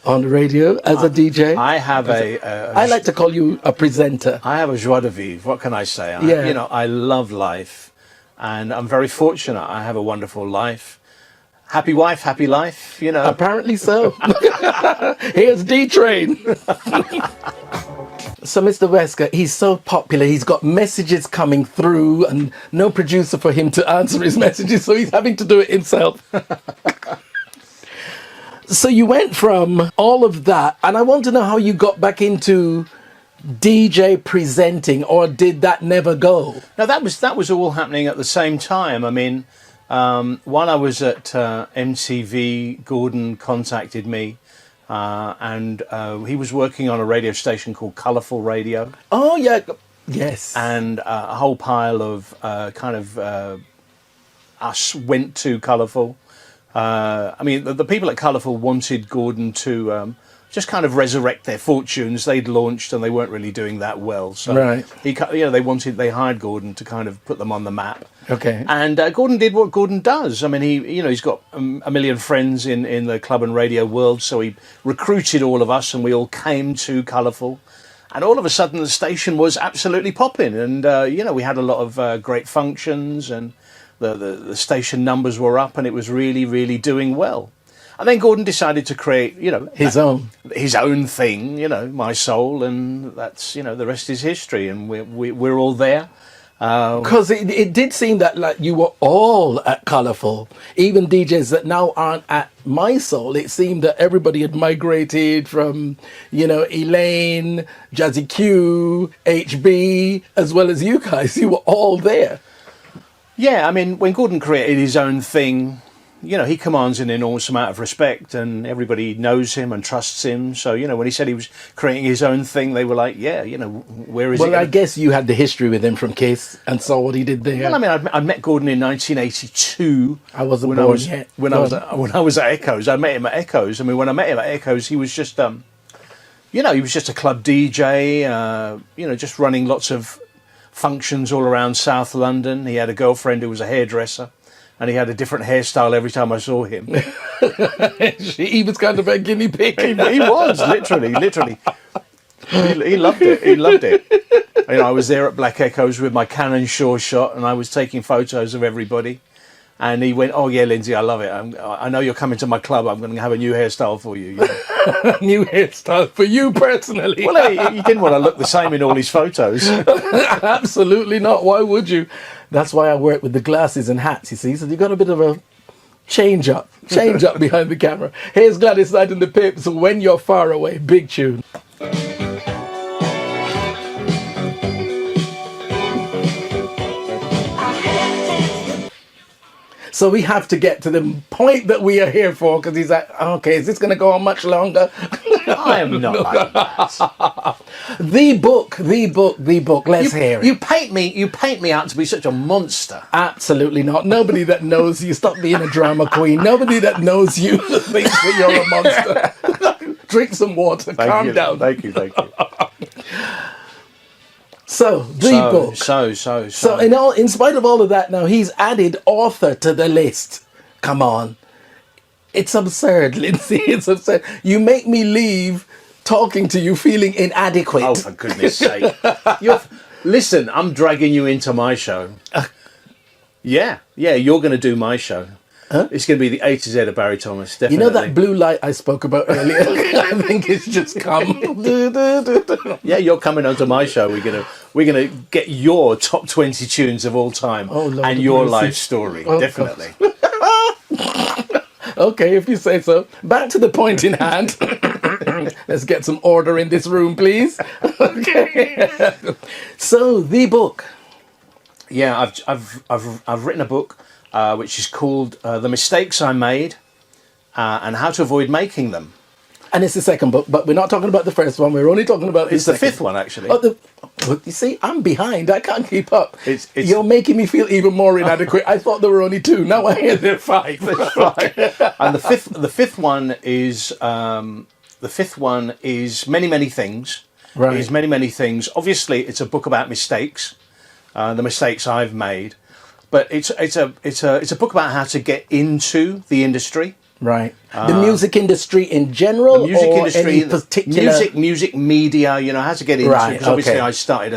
on the radio as a DJ. I have I like to call you a presenter. I have a joie de vivre. What can I say? I love life, and I'm very fortunate. I have a wonderful life. Happy wife, happy life, Apparently so. Here's D-Train. So Mr. Wesker, he's so popular. He's got messages coming through and no producer for him to answer his messages, so he's having to do it himself. So you went from all of that, and I want to know how you got back into DJ presenting, or did that never go? No, that was all happening at the same time. I mean, while I was at MTV, Gordon contacted me, and he was working on a radio station called Colourful Radio. Oh, yeah. Yes. And a whole pile of us went to Colourful. I mean, the people at Colourful wanted Gordon to just kind of resurrect their fortunes. They'd launched and they weren't really doing that well. So they hired Gordon to kind of put them on the map. Okay. And Gordon did what Gordon does. I mean, he's got a million friends in the club and radio world. So he recruited all of us, and we all came to Colourful. And all of a sudden, the station was absolutely popping. And we had a lot of great functions, and the station numbers were up, and it was really, really doing well. And then Gordon decided to create, his own thing, My Soul, and that's, the rest is history, and we're all there. Because it did seem that like you were all at Colourful, even DJs that now aren't at My Soul. It seemed that everybody had migrated from, Elaine, Jazzy Q, HB, as well as you guys. You were all there. Yeah, I mean, when Gordon created his own thing, he commands an enormous amount of respect, and everybody knows him and trusts him. So, when he said he was creating his own thing, they were like, yeah, where is he? Well, I guess you had the history with him from Kiss and saw what he did there. Well, I mean, I met Gordon in 1982. I wasn't born yet. When I was at Echoes. I met him at Echoes. I mean, when I met him at Echoes, he was just, he was just a club DJ, just running lots of functions all around South London. He had a girlfriend who was a hairdresser, and he had a different hairstyle every time I saw him. He was kind of a guinea pig. He was, literally. He loved it. I was there at Black Echoes with my Canon Sure Shot, and I was taking photos of everybody. And he went, "Oh yeah, Lindsay, I love it. I know you're coming to my club. I'm going to have a new hairstyle for you." New hairstyle for you personally? Well, he didn't want to look the same in all his photos. Absolutely not. Why would you? That's why I work with the glasses and hats. You see, so you got a bit of a change up behind the camera. Here's Gladys Knight and the Pips. When You're Far Away, big tune. So we have to get to the point that we are here for, because he's like, okay, is this going to go on much longer? I am not like that. The book. Let's hear it. You paint me out to be such a monster. Absolutely not. Nobody that knows you, stop being a drama queen. Nobody that knows you thinks that you're a monster. Drink some water. Calm down. Thank you. So the book. So in spite of all of that, now he's added author to the list. Come on. It's absurd, Lindsay. It's absurd. You make me leave talking to you feeling inadequate. Oh, for goodness sake. Listen, I'm dragging you into my show. Yeah, you're going to do my show. Huh? It's going to be the A to Z of Barrie Thomas, definitely. You know that blue light I spoke about earlier? I think it's just come. Yeah, you're coming onto my show. We're gonna get your top 20 tunes of all time and your life story, definitely. Okay, if you say so. Back to the point in hand. Let's get some order in this room, please. Okay. So the book. Yeah, I've written a book which is called "The Mistakes I Made and How to Avoid Making Them." And it's the second book, but we're not talking about the first one. We're only talking about the fifth one, actually. You see, I'm behind. I can't keep up. You're making me feel even more inadequate. I thought there were only two. Now I hear there are five. And the fifth one is many things. Right. It is many things. Obviously, it's a book about mistakes, the mistakes I've made, but it's a book about how to get into the industry. Right. The music industry in general, the music industry, any particular music media. You know, how to get into. Right. Because obviously, I started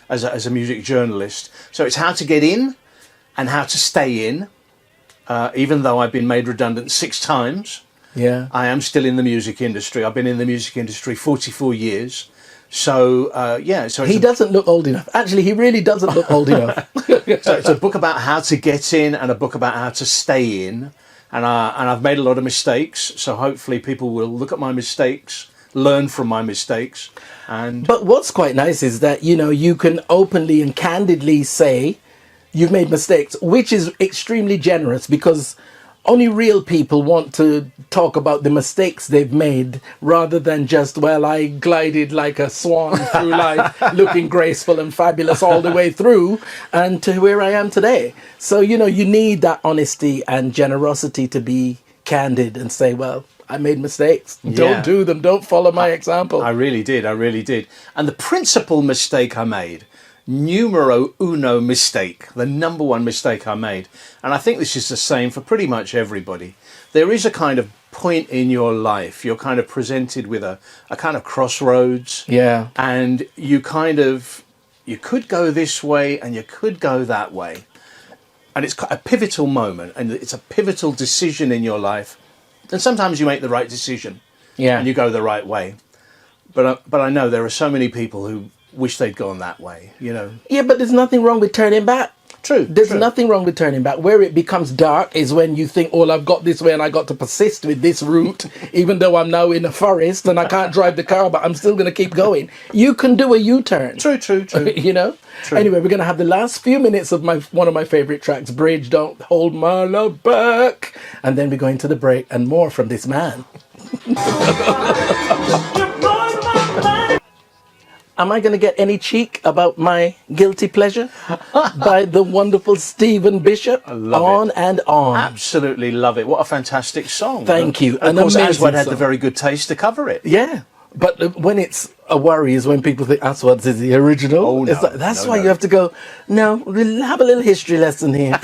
as a music journalist, so it's how to get in and how to stay in. Even though I've been made redundant 6 times, I am still in the music industry. I've been in the music industry 44 years. So so he doesn't look old enough. Actually, he really doesn't look old enough. So it's a book about how to get in and a book about how to stay in. And I've made a lot of mistakes, so hopefully people will look at my mistakes, learn from my mistakes. But what's quite nice is that, you know, you can openly and candidly say you've made mistakes, which is extremely generous, because only real people want to talk about the mistakes they've made rather than just, well, I glided like a swan through life, looking graceful and fabulous all the way through and to where I am today. So, you know, you need that honesty and generosity to be candid and say, well, I made mistakes. Don't do them. Don't follow my example. I really did. And the principal mistake I made, numero uno mistake, the number one mistake I made, and I think this is the same for pretty much everybody. There is a kind of point in your life, you're kind of presented with a kind of crossroads. Yeah. And you could go this way and you could go that way. And it's a pivotal moment and it's a pivotal decision in your life. And sometimes you make the right decision. Yeah. And you go the right way. But I know there are so many people who wish they'd gone that way, you know. Yeah, but there's nothing wrong with turning back. True. There's nothing wrong with turning back. Where it becomes dark is when you think, oh, I've got this way and I got to persist with this route, even though I'm now in a forest and I can't drive the car, but I'm still going to keep going. You can do a U-turn. True. You know? True. Anyway, we're going to have the last few minutes of one of my favourite tracks, Bridge, Don't Hold My Love Back. And then we're going to the break and more from this man. Am I going to get any cheek about my guilty pleasure by the wonderful Stephen Bishop? On and On. Absolutely love it. What a fantastic song. Thank you. And of course, Aswad had the very good taste to cover it. Yeah. But when it's a worry is when people think Aswad's is the original. Oh, no. That's why you have to go, no, we'll have a little history lesson here.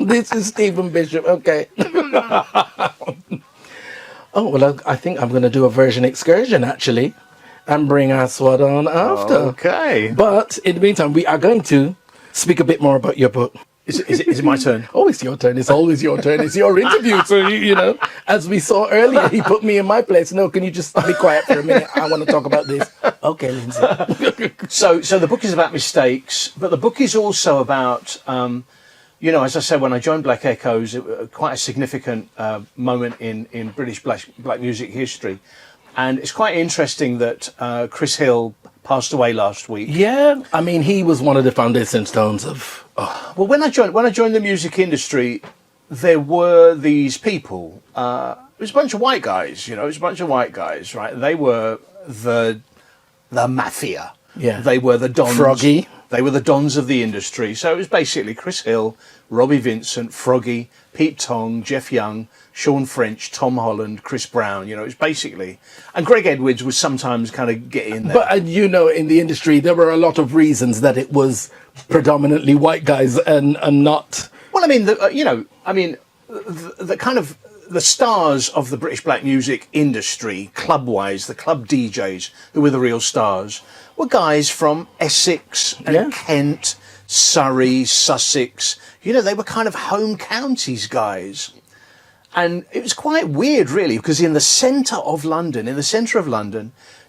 This is Stephen Bishop. Okay. Oh, well, I think I'm going to do a version excursion, actually. And bring Aswad on after. Okay. But in the meantime, we are going to speak a bit more about your book. Is it my turn? Oh, it's your turn. It's always your turn. It's your interview. So, you know, as we saw earlier, he put me in my place. No, can you just be quiet for a minute? I want to talk about this. Okay, Lindsay. So the book is about mistakes, but the book is also about, you know, as I said, when I joined Black Echoes, quite a significant moment in British black music history. And it's quite interesting that Chris Hill passed away last week. Yeah, I mean, he was one of the foundation stones of. Well, when I joined the music industry, there were these people. It was a bunch of white guys, you know. It was a bunch of white guys, right? They were the mafia. Yeah. They were the dons. Froggy. They were the dons of the industry. So it was basically Chris Hill, Robbie Vincent, Froggy, Pete Tong, Jeff Young, Sean French, Tom Holland, Chris Brown. You know, it was basically... And Greg Edwards would sometimes kind of get in there. But, you know, in the industry, there were a lot of reasons that it was predominantly white guys and not... Well, I mean, the kind of... The stars of the British black music industry, club-wise, the club DJs, who were the real stars, were guys from Essex and Kent, Surrey, Sussex. You know, they were kind of home counties guys. And it was quite weird, really, because in the centre of London,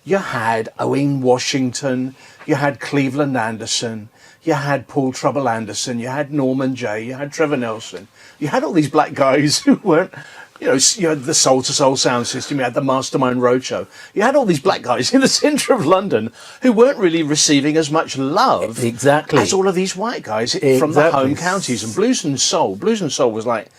you had Owen Washington, you had Cleveland Anderson, you had Paul Trouble Anderson, you had Norman Jay, you had Trevor Nelson. You had all these black guys who weren't... You know, you had the Soul to Soul sound system, you had the Mastermind Roadshow. You had all these black guys in the centre of London who weren't really receiving as much love as all of these white guys from the home counties. And Blues and Soul was like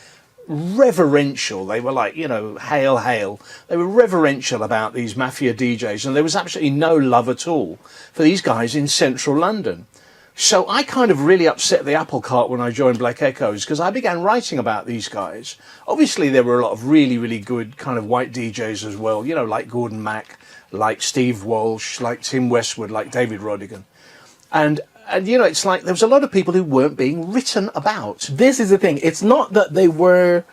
reverential. They were like, you know, hail, hail. They were reverential about these mafia DJs, and there was absolutely no love at all for these guys in central London. So I kind of really upset the apple cart when I joined Black Echoes, because I began writing about these guys. Obviously, there were a lot of really, really good kind of white DJs as well, you know, like Gordon Mack, like Steve Walsh, like Tim Westwood, like David Rodigan. And you know, it's like there was a lot of people who weren't being written about. This is the thing. It's not that they weren't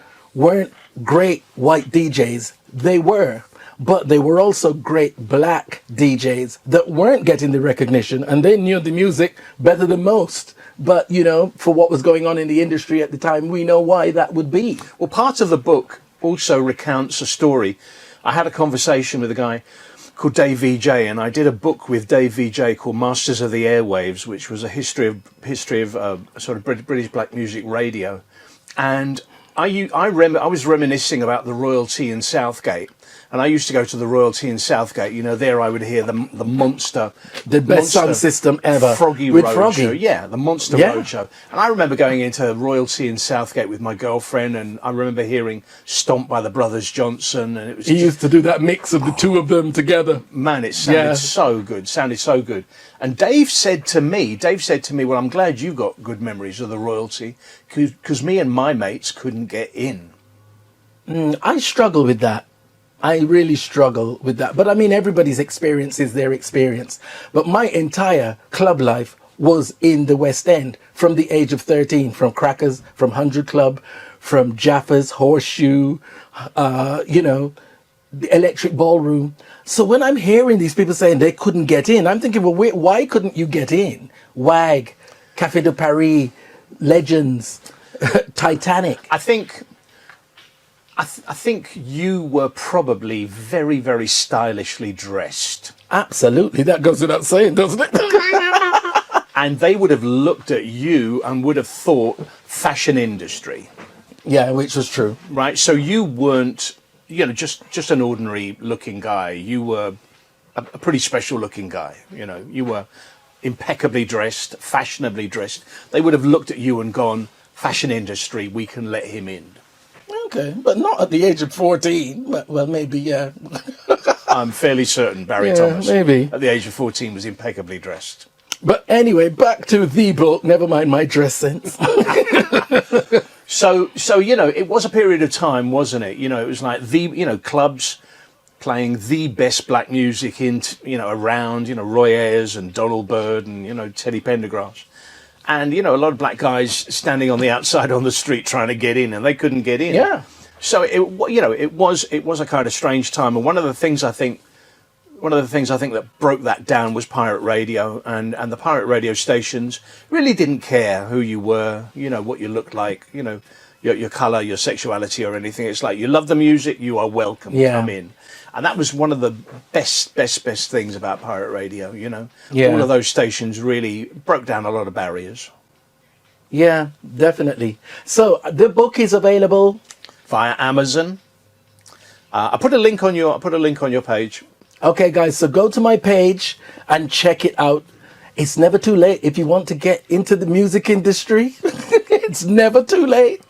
great white DJs. They were. But they were also great black DJs that weren't getting the recognition, and they knew the music better than most. But, you know, for what was going on in the industry at the time, we know why that would be. Well, part of the book also recounts a story. I had a conversation with a guy called Dave VJ, and I did a book with Dave VJ called Masters of the Airwaves, which was a history of sort of British black music radio. And I was reminiscing about the Royalty in Southgate. And I used to go to the Royalty in Southgate. You know, there I would hear the monster... The best sound system ever. Froggy Roadshow. Yeah, the Monster Roadshow. And I remember going into Royalty in Southgate with my girlfriend, and I remember hearing Stomp by the Brothers Johnson. And it was used to do that mix of the two of them together. Man, it sounded so good. And Dave said to me, well, I'm glad you got good memories of the Royalty, because me and my mates couldn't get in. I struggle with that. I really struggle with that. But I mean, everybody's experience is their experience. But my entire club life was in the West End from the age of 13, from Crackers, from 100 Club, from Jaffa's, Horseshoe, you know, the Electric Ballroom. So when I'm hearing these people saying they couldn't get in, I'm thinking, well, why couldn't you get in? WAG, Café de Paris, Legends, Titanic. I think you were probably very, very stylishly dressed. Absolutely. That goes without saying, doesn't it? And they would have looked at you and would have thought fashion industry. Yeah, which was true. Right. So you weren't, you know, just an ordinary looking guy. You were a pretty special looking guy. You know, you were impeccably dressed, fashionably dressed. They would have looked at you and gone, fashion industry, we can let him in. Okay, but not at the age of 14. Well, maybe, yeah. I'm fairly certain Barrie Thomas, maybe, at the age of 14, was impeccably dressed. But anyway, back to the book. Never mind my dress sense. So you know, it was a period of time, wasn't it? You know, it was like clubs playing the best black music around, you know, Roy Ayers and Donald Byrd and, you know, Teddy Pendergrass. And, you know, a lot of black guys standing on the outside on the street trying to get in, and they couldn't get in. Yeah. So it was a kind of strange time. And one of the things I think that broke that down was pirate radio, and the pirate radio stations really didn't care who you were, you know, what you looked like, you know, your colour, your sexuality or anything. It's like, you love the music, you are welcome, come in. And that was one of the best things about pirate radio, you know. Yeah. All of those stations really broke down a lot of barriers. Yeah, definitely. So the book is available via Amazon. I put a link on your page. Okay, guys, so go to my page and check it out. It's never too late if you want to get into the music industry. It's never too late.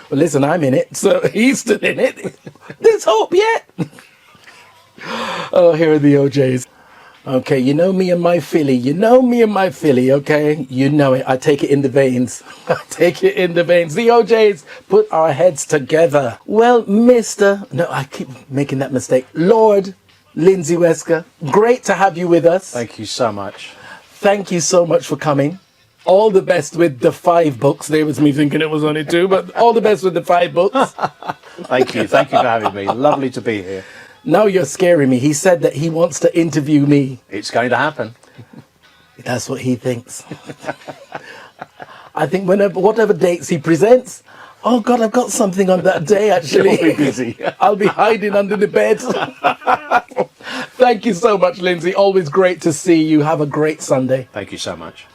Well, listen, I'm in it, so he's still in it. There's hope yet. Oh, here are the OJs. Okay, you know me and my Philly. You know me and my Philly, okay? You know it. I take it in the veins. I take it in the veins. The OJs put our heads together. Well, No, I keep making that mistake. Lord Lindsay Wesker, great to have you with us. Thank you so much. Thank you so much for coming. All the best with the 5 books. There was me thinking it was only 2, but all the best with the 5 books. Thank you. Thank you for having me. Lovely to be here. Now you're scaring me. He said that he wants to interview me. It's going to happen. That's what he thinks. I think whatever dates he presents, oh God, I've got something on that day actually. You'll be busy. I'll be hiding under the bed. Thank you so much, Lindsay. Always great to see you. Have a great Sunday. Thank you so much.